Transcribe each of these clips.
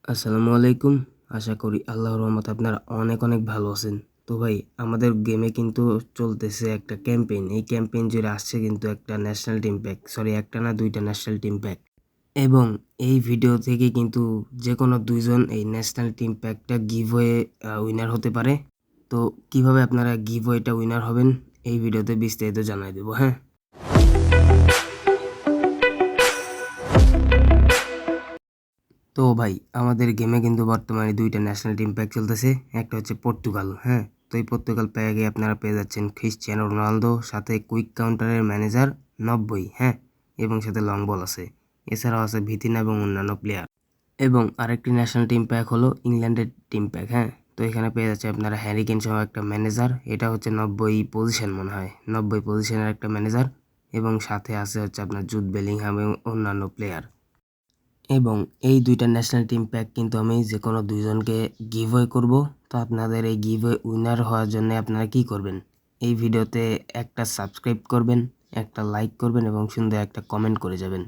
আসসালামু আলাইকুম। আশা করি আল্লাহর রহমতে আপনারা অনেক অনেক ভালো আছেন। তো ভাই আমাদের গেমে কিন্তু চলতেছে একটা ক্যাম্পেইন। এই ক্যাম্পেইন জুড়ে আসছে কিন্তু একটা ন্যাশনাল টিম প্যাক। সরি একটা না ২টা ন্যাশনাল টিম প্যাক। এবং এই ভিডিও থেকে কিন্তু যেকোনো ২ জন এই ন্যাশনাল টিম প্যাকটা গিভওয়ে উইনার হতে পারে। তো কিভাবে আপনারা গিভওয়েটা উইনার হবেন এই ভিডিওতে বিস্তারিত জানাই দেব, হ্যাঁ? তো ভাই আমাদের গেমে কিন্তু বর্তমানে ২টা ন্যাশনাল টিম প্যাক চলতেছে। একটা হচ্ছে পর্তুগাল, হ্যাঁ? তো এই পর্তুগাল প্যাকে আপনারা পেয়ে যাচ্ছেন ক্রিস্টিয়ানো রোনালদো, সাথে কুইক কাউন্টারের ম্যানেজার ৯০, হ্যাঁ? এবং সাথে লং বল আছে। এছাড়াও আছে ভিতিনা এবং অন্যান্য প্লেয়ার। এবং আরেকটি ন্যাশনাল টিম প্যাক হলো ইংল্যান্ডের টিম প্যাক, হ্যাঁ? তো এখানে পেয়ে যাচ্ছে আপনারা হ্যারি কেন সহ একটা ম্যানেজার। এটা হচ্ছে ৯০ পজিশন মনে হয়। ৯০ পজিশনের একটা ম্যানেজার এবং সাথে আছে হচ্ছে আপনার জুড বেলিংহাম এবং অন্যান্য প্লেয়ার। এবং এই ২টা ন্যাশনাল টিম প্যাক কিন্তু আমি যেকোনো ২ জনকে গিভওয়ে করব। তো আপনাদের এই গিভওয়ে উইনার হওয়ার জন্য আপনারা কি করবেন? এই ভিডিওতে একটা সাবস্ক্রাইব করবেন, একটা লাইক করবেন এবং সুন্দর একটা কমেন্ট করে যাবেন।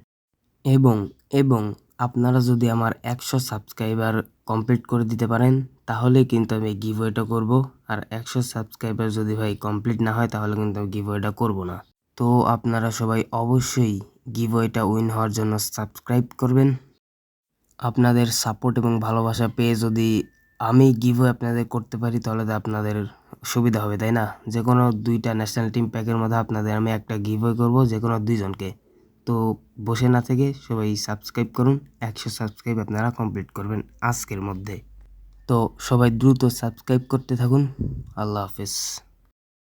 এবং এবং আপনারা যদি আমার ১০০ সাবস্ক্রাইবার কমপ্লিট করে দিতে পারেন তাহলে কিন্তু আমি এই গিভওয়েটা করব। আর ১০০ সাবস্ক্রাইবার যদি ভাই কমপ্লিট না হয় তাহলে কিন্তু আমি গিভওয়েটা করব না। তো আপনারা সবাই অবশ্যই গিভওয়েটা উইন হওয়ার জন্য সাবস্ক্রাইব করবেন। আপনাদের সাপোর্ট এবং ভালোবাসা পেয়ে যদি আমি গিভওয়ে আপনাদের করতে পারি তাহলে তো আপনাদের সুবিধা হবে, তাই না? যেকোনো ২টা ন্যাশনাল টিম প্যাকের মধ্যে আপনাদের আমি একটা গিভওয়ে করব যেকোনো ২ জনকে। তো বসে না থেকে সবাই সাবস্ক্রাইব করুন। ১০০ সাবস্ক্রাইব আপনারা কমপ্লিট করবেন আজকের মধ্যে। তো সবাই দ্রুত সাবস্ক্রাইব করতে থাকুন। আল্লাহ হাফেজ।